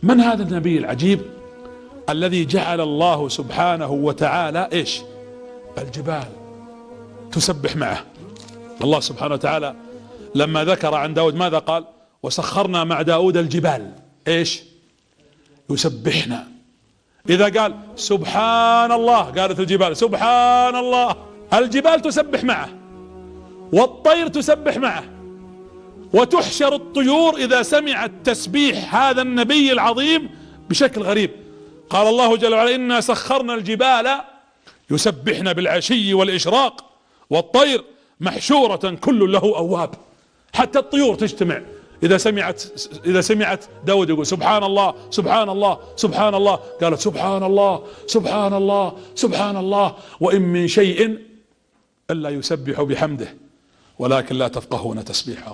من هذا النبي العجيب الذي جعل الله سبحانه وتعالى ايش؟ الجبال تسبح معه. الله سبحانه وتعالى لما ذكر عن داود ماذا قال؟ وسخرنا مع داود الجبال ايش؟ يسبحنا. اذا قال سبحان الله قالت الجبال سبحان الله. الجبال تسبح معه، والطير تسبح معه، وتحشر الطيور اذا سمعت تسبيح هذا النبي العظيم بشكل غريب. قال الله جل وعلا انا سخرنا الجبال يسبحن بالعشي والاشراق والطير محشورة كل له اواب. حتى الطيور تجتمع اذا سمعت داود يقول سبحان الله سبحان الله سبحان الله، قالت سبحان الله سبحان الله سبحان الله وان من شيء الا يسبح بحمده ولكن لا تفقهون تسبيحهم.